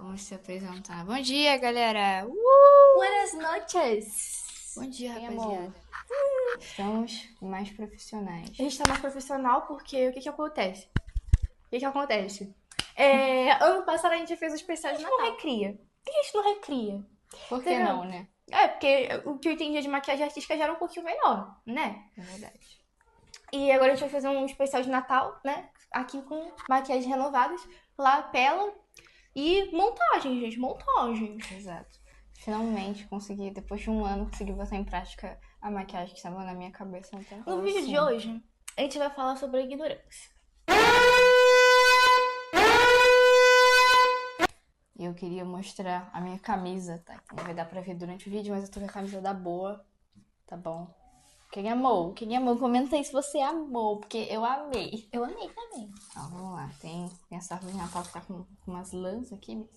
Vamos se apresentar. Bom dia, galera! Buenas noches! Bom dia, Bem, rapaziada. amor. Estamos mais profissionais. A gente tá mais profissional porque o que acontece? Ano passado a gente fez o especial de Natal. A gente não recria. Por que a gente não recria? Por que Entendeu? não, né? Porque o que eu entendia de maquiagem artística já era um pouquinho melhor, né? É verdade. E agora a gente vai fazer um especial de Natal, né? Aqui com maquiagens renovadas, lapela e montagem, gente. Montagem. Exato. Finalmente consegui, depois de um ano, consegui botar em prática a maquiagem que estava na minha cabeça até agora. No vídeo de hoje, a gente vai falar sobre a ignorância. E eu queria mostrar a minha camisa, tá? Não vai dar pra ver durante o vídeo, mas eu tô com a camisa da Boa, tá bom? Quem amou? Comenta aí se você amou, porque eu amei. Eu amei também. Então, vamos lá. Tem essa árvore de Natal que tá com umas lãs aqui.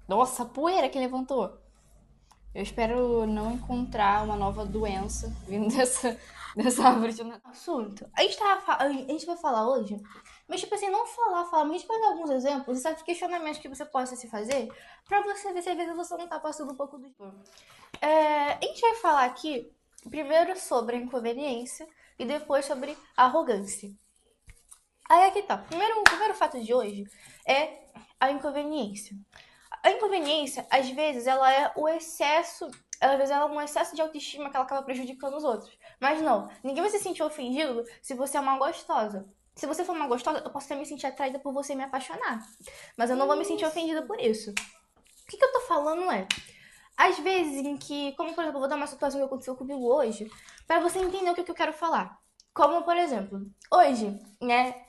Nossa, a poeira que levantou. Eu espero não encontrar uma nova doença vindo dessa árvore de Natal. Assunto. A gente vai falar hoje, mas tipo assim, não falar, mas a gente vai dar alguns exemplos e certos questionamentos que você possa se fazer pra você ver se às vezes você não tá passando um pouco do... A gente vai falar aqui primeiro sobre a inconveniência e depois sobre a arrogância. Aí aqui tá. O primeiro fato de hoje é a inconveniência. A inconveniência, às vezes, ela é o excesso. Às vezes ela é um excesso de autoestima que ela acaba prejudicando os outros. Mas não, ninguém vai se sentir ofendido se você é uma gostosa. Se você for uma gostosa, eu posso até me sentir atraída por você e me apaixonar. Mas eu não vou me sentir ofendida por isso. O que eu tô falando é, às vezes em que, como por exemplo, eu vou dar uma situação que aconteceu comigo hoje, pra você entender o que eu quero falar. Como, por exemplo, hoje, né,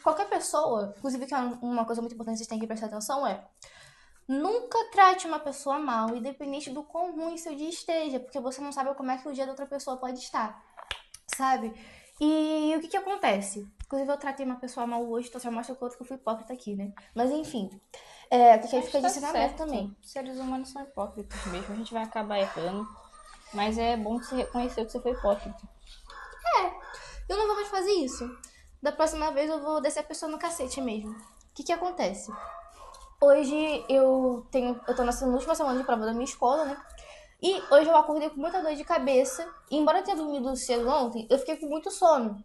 qualquer pessoa, inclusive que é uma coisa muito importante que vocês têm que prestar atenção nunca trate uma pessoa mal, independente do quão ruim seu dia esteja, porque você não sabe como é que o dia da outra pessoa pode estar, sabe? E o que acontece? Inclusive eu tratei uma pessoa mal hoje, então só mostra o quanto que eu fui hipócrita aqui, né? Mas enfim, porque aí fica de ensinamento também. Os seres humanos são hipócritas mesmo, a gente vai acabar errando. Mas é bom você reconhecer que você foi hipócrita. Eu não vou mais fazer isso. Da próxima vez eu vou descer a pessoa no cacete mesmo. O que acontece? Hoje eu tô na última semana de prova da minha escola, né? E hoje eu acordei com muita dor de cabeça. E embora eu tenha dormido cedo ontem, eu fiquei com muito sono.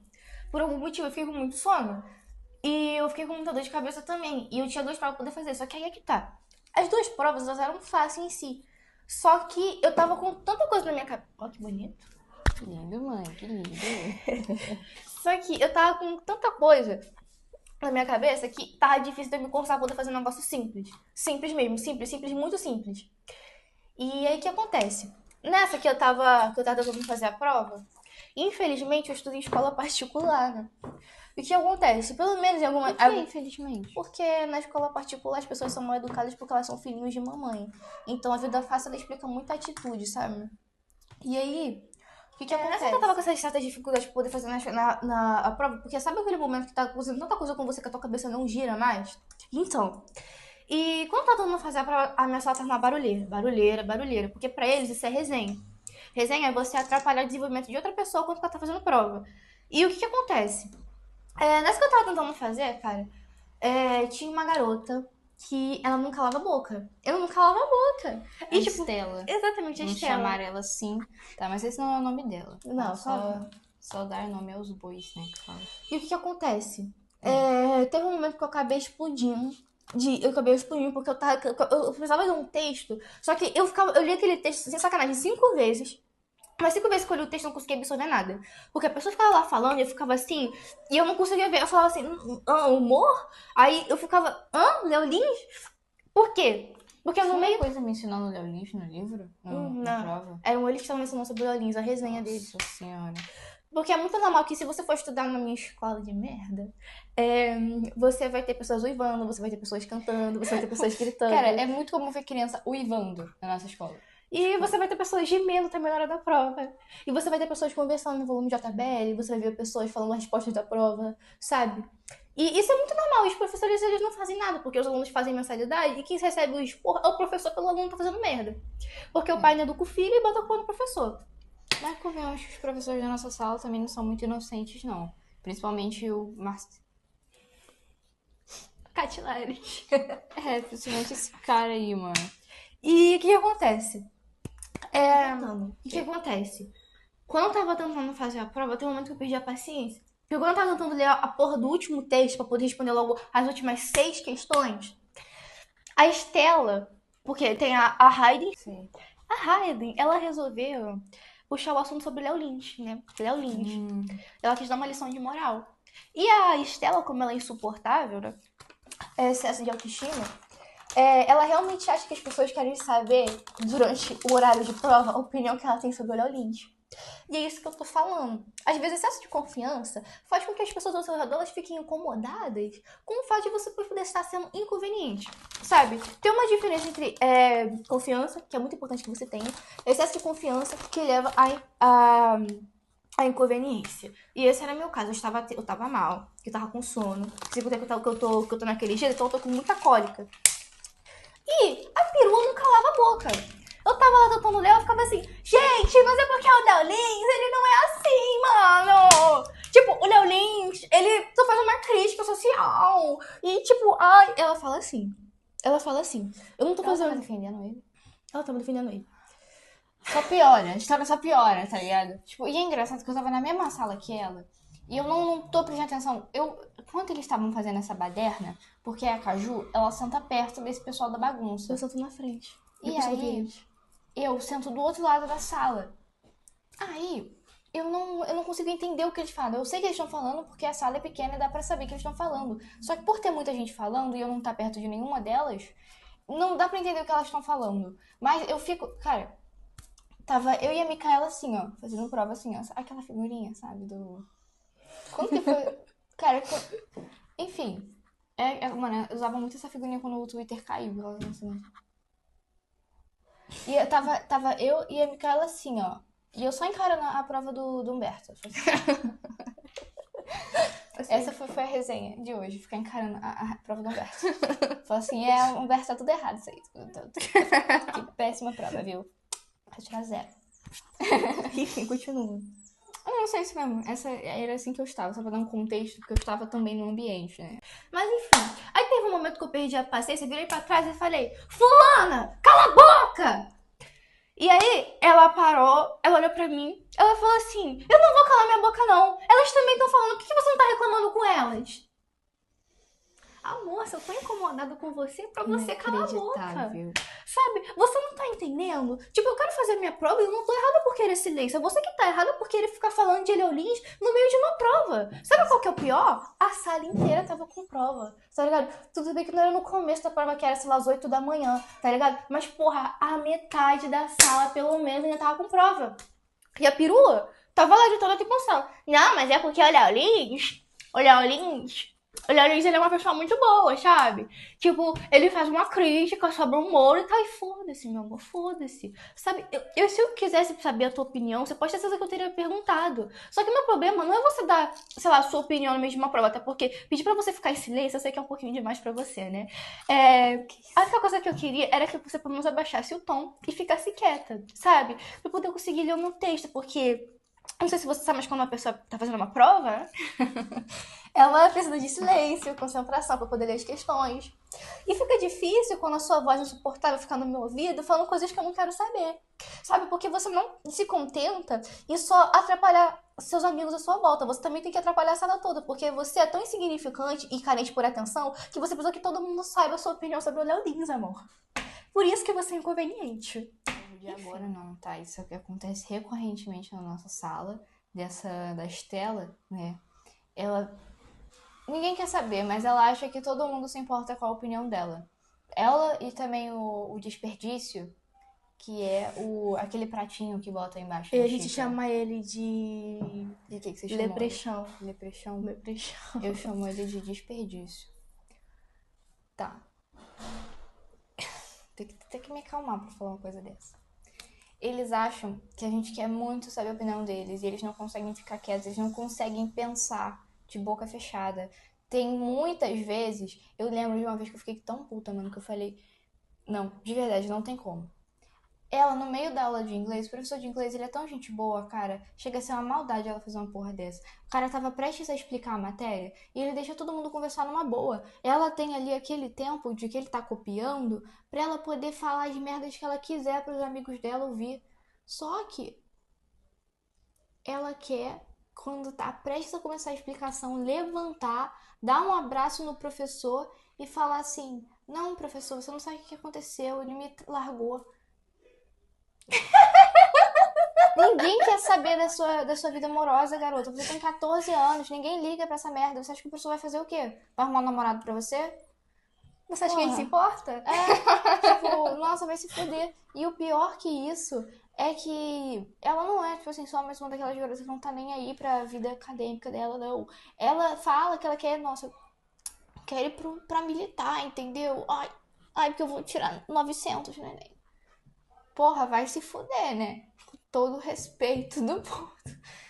Por algum motivo eu fiquei com muito sono. E eu fiquei com muita dor de cabeça também. E eu tinha 2 provas pra poder fazer. Só que aí é que tá. As 2 provas, elas eram fáceis em si. Só que eu tava com tanta coisa na minha cabeça. Ó, que bonito. Que lindo, mãe, que lindo. Só que eu tava com tanta coisa na minha cabeça que tava difícil de eu me concentrar pra poder fazer um negócio simples. Simples mesmo, simples, muito simples. E aí o que acontece? Nessa que eu tava tentando fazer a prova, infelizmente eu estudo em escola particular, né? E o que acontece? Pelo menos em alguma. Por que, infelizmente? Porque na escola particular as pessoas são mal educadas porque elas são filhinhos de mamãe. Então a vida fácil ela explica muita atitude, sabe? E aí, o que acontece? Nessa que eu tava com essas certas dificuldades pra poder fazer a prova, porque sabe aquele momento que tá fazendo tanta coisa com você que a tua cabeça não gira mais? Então. E quando tá todo mundo fazer a prova, a minha sala tá uma barulheira. Porque pra eles isso é resenha. Resenha é você atrapalhar o desenvolvimento de outra pessoa quando ela tá fazendo prova. E o que acontece? Nessa que eu tava tentando fazer, cara, tinha uma garota que ela não calava a boca. Eu não calava a boca. E, tipo, Estela. Exatamente, a Vamos Estela. chamar ela assim, tá? Mas esse não é o nome dela. Não, só dar nome aos bois, né, que fala. E o que acontece? Teve um momento que eu acabei explodindo. Porque eu precisava de um texto. Só que eu li aquele texto, sem sacanagem, 5 vezes. Mas 5 vezes que eu li o texto, eu não conseguia absorver nada. Porque a pessoa ficava lá falando e eu ficava assim. E eu não conseguia ver. Eu falava assim, humor? Aí eu ficava, Léo Lins? Por quê? Porque no meio. Coisa me ensinando Léo Lins no livro? Na prova? Eram eles que estavam me ensinando sobre o Léo Lins, a resenha dele. Nossa senhora. Porque é muito normal que se você for estudar na minha escola de merda, você vai ter pessoas uivando, você vai ter pessoas cantando, você vai ter pessoas gritando. Cara, é muito comum ver criança uivando na nossa escola. E você vai ter pessoas gemendo também na hora da prova. E você vai ter pessoas conversando no volume JBL, você vai ver pessoas falando as respostas da prova, sabe? E isso é muito normal. Os professores, eles não fazem nada, porque os alunos fazem mensalidade e quem recebe o expor é o professor pelo aluno tá fazendo merda. Porque o pai não educa o filho e bota a culpa no professor. Mas convenhamos que os professores da nossa sala também não são muito inocentes, não. Principalmente o Catilares. Principalmente esse cara aí, mano. E o que acontece? O que acontece? Quando eu tava tentando fazer a prova, tem um momento que eu perdi a paciência. Porque quando eu tava tentando ler a porra do último texto pra poder responder logo as últimas 6 questões, a Estela, porque tem a Hayden. Sim. A Hayden, ela resolveu puxar o assunto sobre Léo Lins, né? Léo Lins. Ela quis dar uma lição de moral. E a Estela, como ela é insuportável, né? Excesso de autoestima, ela realmente acha que as pessoas querem saber, durante o horário de prova, a opinião que ela tem sobre o Léo Lins. E é isso que eu tô falando. Às vezes, excesso de confiança faz com que as pessoas ao seu redor elas fiquem incomodadas com o fato de você poder estar sendo inconveniente, sabe? Tem uma diferença entre confiança, que é muito importante que você tenha, excesso de confiança que leva a inconveniência. E esse era meu caso. Eu tava mal, eu tava com sono. Se eu que eu tô naquele jeito, então eu tô com muita cólica. E a perua não calava a boca. Eu tava lá tentando ler, eu ficava assim, gente, mas é porque o Léo Lins, ele não é assim, mano. Tipo, o Léo Lins, ele só faz uma crítica social. E tipo, ai, ela fala assim. Eu não tô Ela tava fazendo. defendendo ele. Ela tava defendendo ele. Só piora, a história só piora, tá ligado? Tipo, e é engraçado que eu tava na mesma sala que ela. E eu não tô prestando atenção. Quando eles estavam fazendo essa baderna, porque a Caju, ela senta perto desse pessoal da bagunça. Eu sento na frente. E Depois eu vi aí, eles. eu sento do outro lado da sala. Aí, eu não consigo entender o que eles falam. Eu sei que eles estão falando porque a sala é pequena e dá pra saber que eles estão falando. Só que por ter muita gente falando e eu não estar perto de nenhuma delas, não dá pra entender o que elas estão falando. Mas eu fico, cara, tava eu e a Micaela assim, ó, fazendo prova assim, ó. Aquela figurinha, sabe, do... Quando que foi? Cara, enfim. Mano, eu usava muito essa figurinha quando o Twitter caiu. Assim. E tava eu e a Micaela assim, ó. E eu só encarando a prova do Humberto. Essa foi a resenha de hoje, ficar encarando a prova do Humberto. Falei assim, Humberto, tá tudo errado isso aí. Que péssima prova, viu? Vai tirar 0. Enfim, continua. Eu não sei isso mesmo. Essa era assim que eu estava, só pra dar um contexto, porque eu estava também no ambiente, né? Mas enfim, aí teve um momento que eu perdi a paciência, virei pra trás e falei, Fulana, cala a boca! E aí ela parou, ela olhou pra mim, ela falou assim, eu não vou calar minha boca não, elas também estão falando, por que você não tá reclamando com elas? Ah, moça, eu tô incomodada com você pra você calar a boca. Sabe? Você não tá entendendo? Tipo, eu quero fazer minha prova e eu não tô errada por querer silêncio. É você que tá errada por querer ficar falando de Léo Lins no meio de uma prova. Sabe qual que é o pior? A sala inteira tava com prova, tá ligado? Tudo bem que não era no começo da prova, que era, sei lá, às 8 da manhã, tá ligado? Mas, porra, a metade da sala, pelo menos, ainda tava com prova. E a perua tava lá de toda a atenção. Não, mas é porque o Léo Lins, o Léo Lins, ele é uma pessoa muito boa, sabe? Tipo, ele faz uma crítica sobre o humor e tal. E foda-se, meu amor, foda-se. Sabe, se eu quisesse saber a tua opinião, você pode ter certeza que eu teria perguntado. Só que o meu problema não é você dar, sei lá, a sua opinião no meio de uma prova. Até porque pedir pra você ficar em silêncio, eu sei que é um pouquinho demais pra você, né? A única coisa que eu queria era que você pelo menos abaixasse o tom e ficasse quieta, sabe? Pra eu poder conseguir ler o meu texto, porque... Não sei se você sabe, mas quando uma pessoa tá fazendo uma prova, ela precisa de silêncio, concentração pra poder ler as questões. E fica difícil quando a sua voz insuportável fica no meu ouvido falando coisas que eu não quero saber. Sabe? Porque você não se contenta em só atrapalhar seus amigos à sua volta. Você também tem que atrapalhar a sala toda, porque você é tão insignificante e carente por atenção que você precisa que todo mundo saiba a sua opinião sobre o Léo Lins, amor. Por isso que você é inconveniente. De agora não, tá? Isso é o que acontece recorrentemente na nossa sala, da Estela, né? Ninguém quer saber, mas ela acha que todo mundo se importa com a opinião dela. Ela e também o desperdício, que é aquele pratinho que bota aí embaixo. E a gente chama ele de... De que você chama? Leprechão. Leprechão? Leprechão. Eu chamo ele de desperdício. Tá. Tem que me acalmar pra falar uma coisa dessa. Eles acham que a gente quer muito saber a opinião deles e eles não conseguem ficar quietos, eles não conseguem pensar de boca fechada. Tem muitas vezes, eu lembro de uma vez que eu fiquei tão puta, mano, que eu falei, não, de verdade, não tem como. Ela, no meio da aula de inglês, o professor de inglês, ele é tão gente boa, cara. Chega a ser uma maldade ela fazer uma porra dessa. O cara tava prestes a explicar a matéria e ele deixa todo mundo conversar numa boa. Ela tem ali aquele tempo de que ele tá copiando pra ela poder falar as merdas que ela quiser pros amigos dela ouvir. Só que ela quer, quando tá prestes a começar a explicação, levantar, dar um abraço no professor e falar assim: Não, professor, você não sabe o que aconteceu, ele me largou. Ninguém quer saber da sua vida amorosa, garota. Você tem 14 anos, ninguém liga pra essa merda. Você acha que o professor vai fazer o quê? Vai arrumar um namorado pra você? Você acha que ele se Porra. importa? Tipo, nossa, vai se foder. E o pior que isso é que ela não é, tipo assim, só mais uma daquelas garotas que não tá nem aí pra vida acadêmica dela, não. Ela fala que ela quer, nossa, quer ir pra militar, entendeu? Ai, porque eu vou tirar 900, neném. Porra, vai se fuder, né? Com todo o respeito do mundo.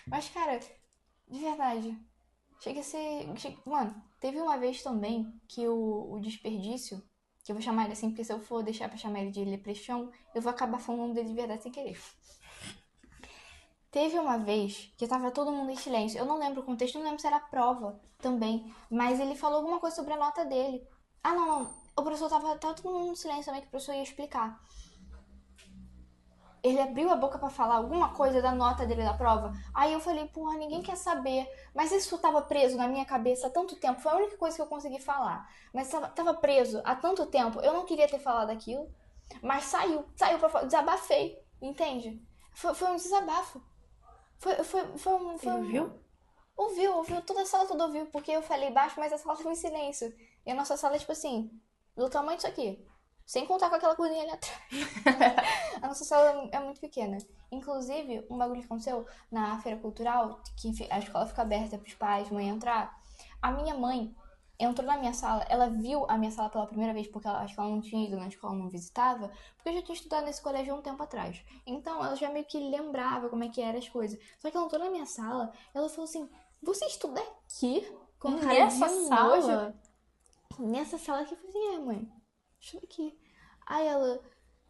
Mas, cara, de verdade, chega a ser. Mano, teve uma vez também que o desperdício, que eu vou chamar ele assim, porque se eu for deixar pra chamar ele de leprechaun, eu vou acabar falando o nome dele de verdade sem querer. Teve uma vez que tava todo mundo em silêncio. Eu não lembro o contexto, não lembro se era prova também. Mas ele falou alguma coisa sobre a nota dele. Ah, não. O professor tava todo mundo em silêncio também, que o professor ia explicar. Ele abriu a boca pra falar alguma coisa da nota dele da prova. Aí eu falei, porra, ninguém quer saber. Mas isso tava preso na minha cabeça há tanto tempo. Foi a única coisa que eu consegui falar. Mas tava preso há tanto tempo. Eu não queria ter falado aquilo. Mas saiu pra fora. Desabafei, entende? Foi um desabafo. Foi Ele um... viu? Ouviu. Toda a sala toda ouviu. Porque eu falei baixo, mas a sala tava em silêncio. E a nossa sala é tipo assim, do tamanho disso aqui. Sem contar com aquela cozinha ali atrás. A nossa sala é muito pequena. Inclusive, um bagulho que aconteceu na feira cultural, que a escola fica aberta pros pais, mãe entrar. A minha mãe entrou na minha sala, ela viu a minha sala pela primeira vez, porque acho que ela não tinha ido na escola, não visitava, porque eu já tinha estudado nesse colégio há um tempo atrás. Então, ela já meio que lembrava como é que eram as coisas. Só que ela entrou na minha sala, ela falou assim, você estuda aqui? Com cara Nessa de sala? nojo? Nessa sala aqui, eu falei assim, mãe, estuda aqui. Aí ela,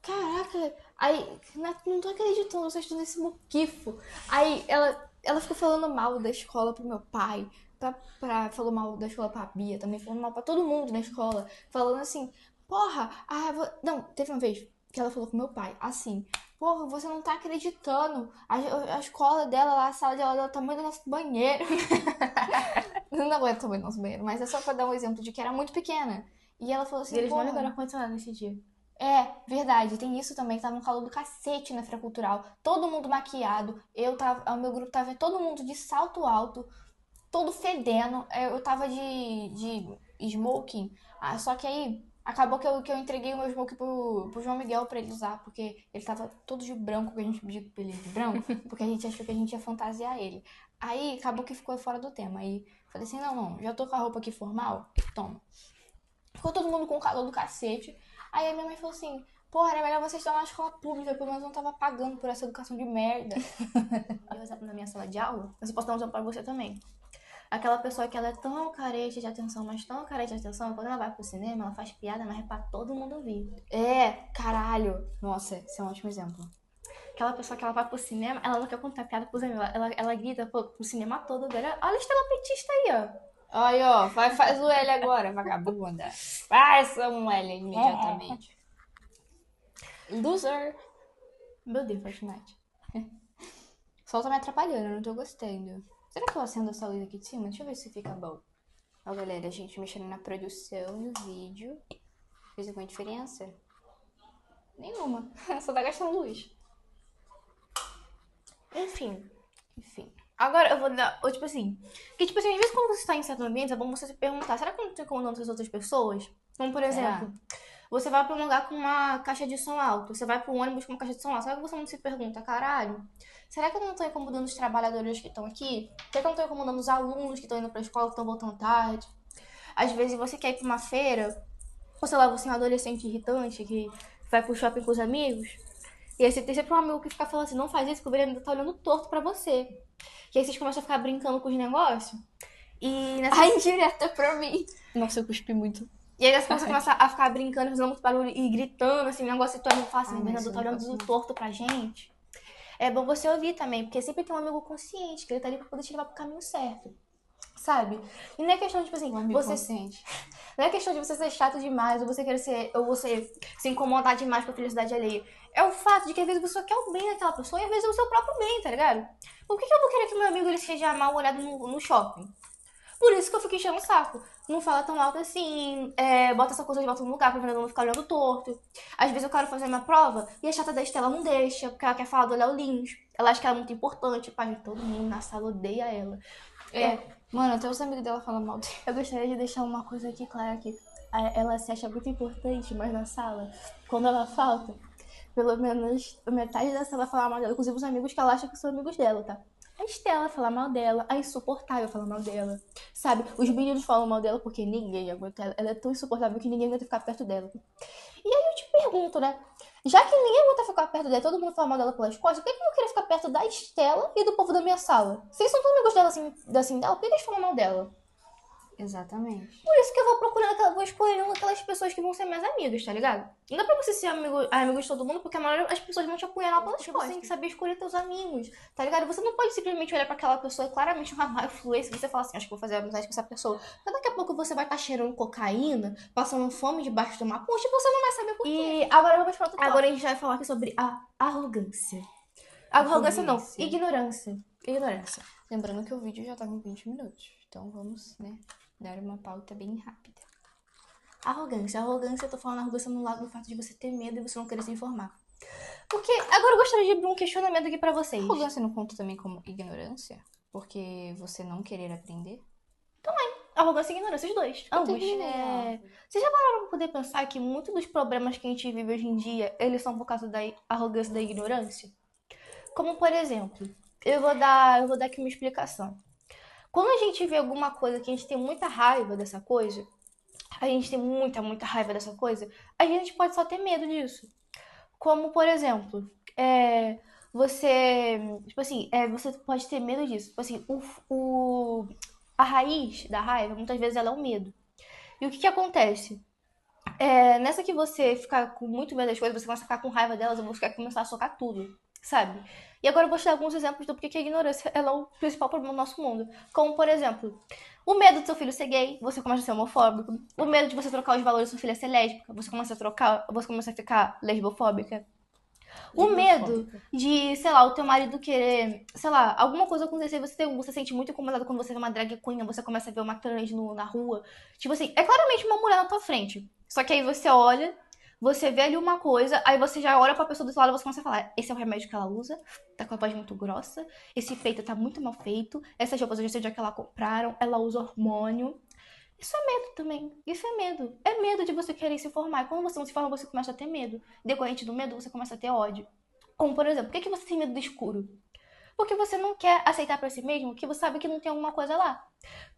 caraca, aí, não tô acreditando, você estuda esse muquifo. Aí ela ficou falando mal da escola pro meu pai, falou mal da escola pra Bia também, falou mal pra todo mundo na escola, falando assim, porra, não, teve uma vez que ela falou com meu pai, assim, porra, você não tá acreditando, a escola dela lá, a sala dela é o tamanho do nosso banheiro. Não é o tamanho do nosso banheiro, mas é só pra dar um exemplo de que era muito pequena. E ela falou assim, E eles não porra, ligaram ar-condicionado nesse dia. é, verdade, tem isso também, tava um calor do cacete na feira cultural, todo mundo maquiado, o meu grupo tava todo mundo de salto alto, todo fedendo, eu tava de smoking, só que aí acabou que eu entreguei o meu smoking pro João Miguel pra ele usar, porque ele tava todo de branco, que a gente pediu pra ele de branco, porque a gente achou que a gente ia fantasiar ele. Aí acabou que ficou fora do tema, aí falei assim, não, já tô com a roupa aqui formal, toma. Ficou todo mundo com calor do cacete. Aí a minha mãe falou assim, porra, era melhor você estudar na escola pública, pelo menos eu não tava pagando por essa educação de merda. Eu, exemplo, na minha sala de aula, mas eu posso dar um exemplo pra você também. Aquela pessoa que ela é tão carente de atenção, mas tão carente de atenção, quando ela vai pro cinema, ela faz piada, mas é pra todo mundo ouvir. É, caralho. Nossa, esse é um ótimo exemplo. Aquela pessoa que ela vai pro cinema, ela não quer contar piada pros amigos, ela grita pro cinema todo, olha a estrela petista aí, ó. Aí, ó, faz o L agora, vagabunda. Faz um L imediatamente. Loser. Meu Deus. Fortnite. O sol tá me atrapalhando, eu não tô gostando. Será que eu acendo essa luz aqui de cima? Deixa eu ver se fica bom. Ó, galera, a gente mexendo na produção do vídeo. Fez alguma diferença? Nenhuma. Só tá gastando luz. Enfim. Enfim. Agora eu vou dar, ou, tipo assim, que tipo assim, às vezes quando você está em certo ambiente, é bom você se perguntar, será que eu não tô incomodando as outras pessoas? Como, por exemplo, você vai pra um lugar com uma caixa de som alto, você vai pro ônibus com uma caixa de som alto, será que você não se pergunta, caralho, será que eu não tô incomodando os trabalhadores que estão aqui? Será que eu não tô incomodando os alunos que estão indo pra escola, que estão voltando tarde? Às vezes você quer ir pra uma feira, ou sei lá, você é um adolescente irritante que vai pro shopping com os amigos, e aí você tem sempre um amigo que fica falando assim, não faz isso, que o ainda tá olhando torto pra você. Que aí vocês começam a ficar brincando com os negócios. E nessa... Ai, direta pra mim. Nossa, eu cuspi muito. E aí essa pessoa começa a ficar brincando, fazendo muito barulho e gritando, assim, um negócio e tu amigo fala assim, Ah, o mas Bernardo isso eu tá não olhando posso, tudo não. torto pra gente. É bom você ouvir também, porque sempre tem um amigo consciente, que ele tá ali pra poder te levar pro caminho certo. Sabe? E não é questão, tipo assim, Um amigo você. consciente. Não é questão de você ser chato demais, ou você querer ser. Ou você se incomodar demais com a felicidade alheia. É o fato de que às vezes você quer o bem daquela pessoa e às vezes é o seu próprio bem, tá ligado? Por que eu vou querer que meu amigo ele seja mal olhado no shopping? Por isso que eu fico enchendo o saco. Não fala tão alto assim, bota essa coisa de volta no lugar pra vendedor não ficar olhando torto. Às vezes eu quero fazer minha prova e a chata da Estela não deixa, porque ela quer falar do Léo Lins. Ela acha que ela é muito importante, pai, todo mundo na sala odeia ela. É, mano, até os amigos dela falam mal dele. Eu gostaria de deixar uma coisa aqui clara que ela se acha muito importante, mas na sala, quando ela falta, pelo menos metade da sala fala mal dela, inclusive os amigos que ela acha que são amigos dela, tá? A Estela fala mal dela, a insuportável fala mal dela, sabe? Os meninos falam mal dela porque ninguém aguenta ela. Ela é tão insuportável que ninguém aguenta ficar perto dela. E aí eu te pergunto, né? Já que ninguém aguenta ficar perto dela, todo mundo fala mal dela pelas costas, por que eu não queria ficar perto da Estela e do povo da minha sala? Vocês são tão amigos dela assim dela, por que eles falam mal dela? Exatamente. Por isso que eu vou procurando, vou escolhendo aquelas pessoas que vão ser minhas amigas, tá ligado? Não dá pra você ser amigo de todo mundo, porque a maioria das pessoas vão te apunhalar pelas costas. Você tem que saber escolher teus amigos, tá ligado? Você não pode simplesmente olhar pra aquela pessoa, claramente uma má influência, e você fala assim, acho que vou fazer amizade com essa pessoa. Mas daqui a pouco você vai estar cheirando cocaína, passando fome debaixo de uma ponte, e você não vai saber por quê. E agora vamos pra outro tópico. Agora a gente vai falar aqui sobre a arrogância. Arrogância não, ignorância. Ignorância. Lembrando que o vídeo já tá com 20 minutos. Então vamos, né, dar uma pauta bem rápida. Arrogância. Arrogância, eu tô falando arrogância no lado do fato de você ter medo e você não querer se informar. Porque agora eu gostaria de abrir um questionamento aqui pra vocês. Arrogância não conta também como ignorância? Porque você não querer aprender? Arrogância e ignorância, os dois. Eu Ambos. terminei a Vocês já pararam pra poder pensar que muitos dos problemas que a gente vive hoje em dia, eles são por causa da arrogância e da ignorância? Como, por exemplo, eu vou dar aqui uma explicação. Quando a gente vê alguma coisa que a gente tem muita raiva dessa coisa, a gente tem muita, muita raiva dessa coisa, a gente pode só ter medo disso. Como, por exemplo, você. Tipo assim, você pode ter medo disso. Tipo assim, a raiz da raiva, muitas vezes, ela é o medo. E o que que acontece? Nessa que você ficar com muito medo das coisas, você começa a ficar com raiva delas, ou você quer começar a socar tudo, sabe? E agora eu vou te dar alguns exemplos do porquê que a ignorância ela é o principal problema do nosso mundo. Como, por exemplo, o medo do seu filho ser gay, você começa a ser homofóbico. O medo de você trocar os valores do seu filho a ser lésbica, você começa a ficar lesbofóbica. O medo de, sei lá, o teu marido querer, sei lá, alguma coisa acontecer, você sente muito incomodado quando você vê uma drag queen, você começa a ver uma trans na rua. Tipo assim, é claramente uma mulher na tua frente. Só que aí você olha, você vê ali uma coisa, aí você já olha pra pessoa do seu lado e você começa a falar: esse é o remédio que ela usa, tá com a voz muito grossa, esse peito tá muito mal feito, essas roupas eu já sei onde é que ela compraram, ela usa hormônio. Isso é medo também. Isso é medo. É medo de você querer se formar. E quando você não se forma, você começa a ter medo. Decorrente do medo, você começa a ter ódio. Como, por exemplo, por que você tem medo do escuro? Porque você não quer aceitar pra si mesmo que você sabe que não tem alguma coisa lá.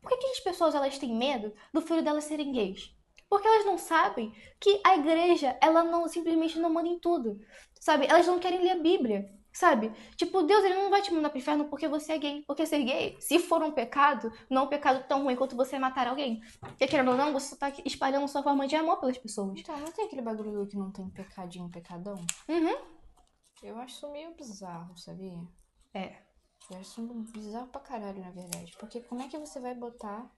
Por que as pessoas elas têm medo do filho delas serem gays? Porque elas não sabem que a igreja, ela não simplesmente não manda em tudo. Sabe? Elas não querem ler a Bíblia. Sabe? Tipo, Deus ele não vai te mandar pro inferno porque você é gay. Porque ser gay, se for um pecado, não é um pecado tão ruim quanto você matar alguém. Porque querendo ou não, você tá espalhando sua forma de amor pelas pessoas. Então, não tem aquele bagulho que não tem pecadinho, pecadão? Uhum. Eu acho isso meio bizarro, sabia? É. Eu acho isso bizarro pra caralho, na verdade. Porque como é que você vai botar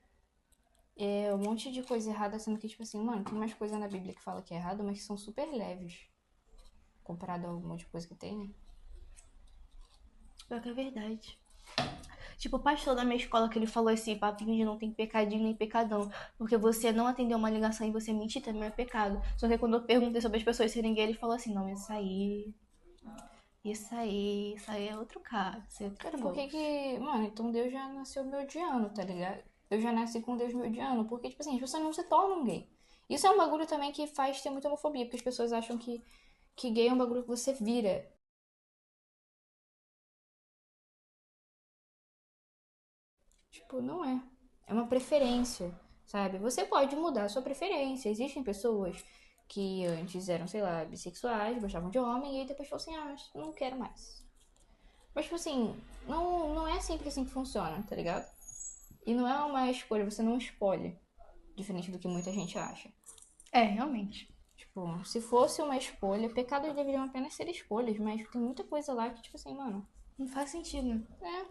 um monte de coisa errada, sendo que, tipo assim, mano, tem umas coisas na Bíblia que fala que é errado, mas que são super leves. Comparado a um monte de coisa que tem, né? Pior que é verdade. Tipo, o pastor da minha escola que ele falou assim, papinho de não tem pecadinho nem pecadão. Porque você não atendeu uma ligação e você mentir também é pecado. Só que quando eu perguntei sobre as pessoas serem gay, ele falou assim, não, isso aí é outro caso. Isso aí é Cara, outro por que bolso. que... Mano, então Deus já nasceu me odiando, tá ligado? Eu já nasci com Deus me odiando. Porque, tipo assim, as pessoas não se tornam gay. Isso é um bagulho também que faz ter muita homofobia. Porque as pessoas acham que gay é um bagulho que você vira. Tipo, não é. É uma preferência, sabe? Você pode mudar a sua preferência. Existem pessoas que antes eram, sei lá, bissexuais, gostavam de homem, e aí depois falam assim, ah, não quero mais. Mas, tipo assim, não é sempre assim que funciona, tá ligado? E não é uma escolha, você não escolhe Diferente do que muita gente acha. É, realmente. Tipo, se fosse uma escolha, pecados deveriam apenas ser escolhas, mas tem muita coisa lá que, tipo assim, mano... Não faz sentido. É.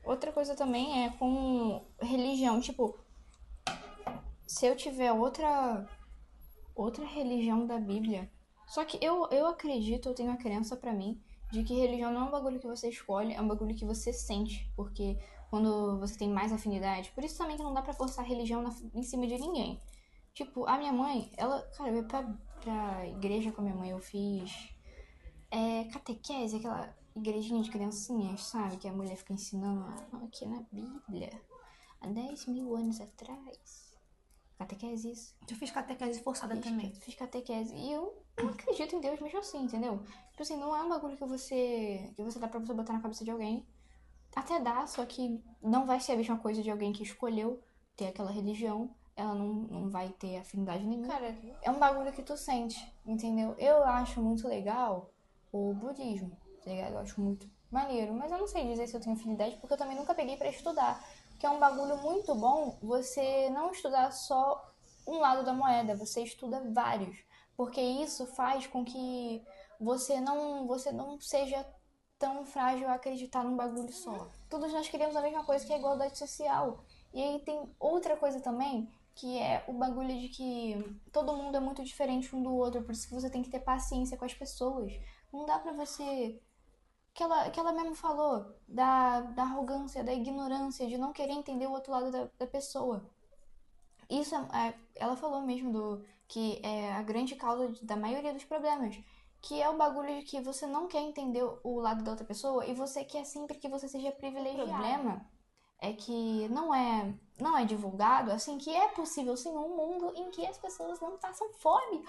Outra coisa também é com religião. Tipo, se eu tiver outra religião da Bíblia... Só que eu acredito, eu tenho a crença pra mim, de que religião não é um bagulho que você escolhe, é um bagulho que você sente. Porque quando você tem mais afinidade... Por isso também que não dá pra forçar a religião em cima de ninguém. Tipo, a minha mãe, ela... Cara, eu ia pra igreja com a minha mãe, eu fiz... catequese, aquela igrejinha de criancinhas, sabe? Que a mulher fica ensinando aqui na Bíblia. Há 10 mil anos atrás. Catequese, isso. Eu fiz catequese forçada também. Fiz catequese. E eu não acredito em Deus mesmo assim, entendeu? Tipo assim, não é um bagulho que você dá pra você botar na cabeça de alguém. Até dá, só que não vai ser a mesma coisa de alguém que escolheu ter aquela religião. Ela não vai ter afinidade nenhuma. Cara, é um bagulho que tu sente, entendeu? Eu acho muito legal o budismo, tá ligado? Eu acho muito maneiro. Mas eu não sei dizer se eu tenho afinidade, porque eu também nunca peguei pra estudar. Que é um bagulho muito bom você não estudar só um lado da moeda, você estuda vários. Porque isso faz com que você não seja tão frágil a acreditar num bagulho só. Todos nós queremos a mesma coisa, que é a igualdade social. E aí tem outra coisa também, que é o bagulho de que todo mundo é muito diferente um do outro, por isso que você tem que ter paciência com as pessoas. Não dá pra você... Que ela mesmo falou, da arrogância, da ignorância, de não querer entender o outro lado da pessoa. Isso ela falou mesmo que é a grande causa da maioria dos problemas. Que é o bagulho de que você não quer entender o lado da outra pessoa e você quer sempre que você seja privilegiado. O problema é que não é divulgado, assim, que é possível sim um mundo em que as pessoas não passam fome.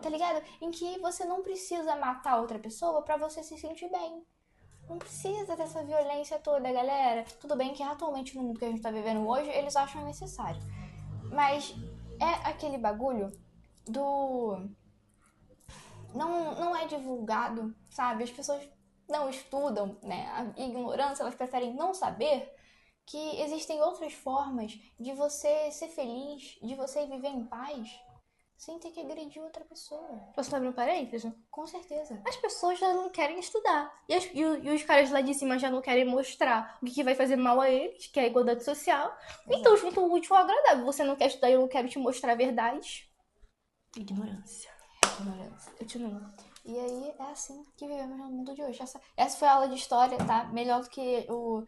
Tá ligado? Em que você não precisa matar outra pessoa pra você se sentir bem. Não precisa dessa violência toda, galera. Tudo bem que atualmente no mundo que a gente tá vivendo hoje, eles acham necessário. Mas é aquele bagulho do... Não é divulgado, sabe? As pessoas não estudam, né? A ignorância, elas preferem não saber que existem outras formas de você ser feliz, de você viver em paz, sem ter que agredir outra pessoa. Posso abrir um parênteses? Com certeza. As pessoas já não querem estudar. E os caras lá de cima já não querem mostrar o que vai fazer mal a eles, que é a igualdade social. Exato. Então, junto o útil ao agradável. Você não quer estudar e eu não quero te mostrar a verdade. Ignorância. Eu te amo. E aí, é assim que vivemos no mundo de hoje. Essa foi a aula de história, tá? Melhor do que o...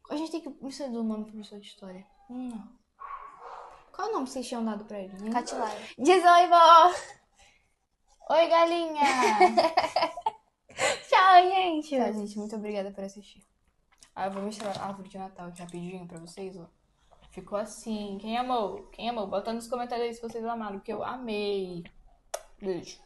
A gente tem que... Me sei do nome pro professor de história. Não. Qual é o nome que vocês tinham dado pra ele? Catilária. Diz oi, vó! Oi, galinha! Tchau, gente! Tchau, gente. Muito obrigada por assistir. Eu vou mostrar a árvore de Natal aqui rapidinho pra vocês, ó. Ficou assim. Quem amou? Quem amou? Bota nos comentários aí se vocês amaram, porque eu amei. Beijo.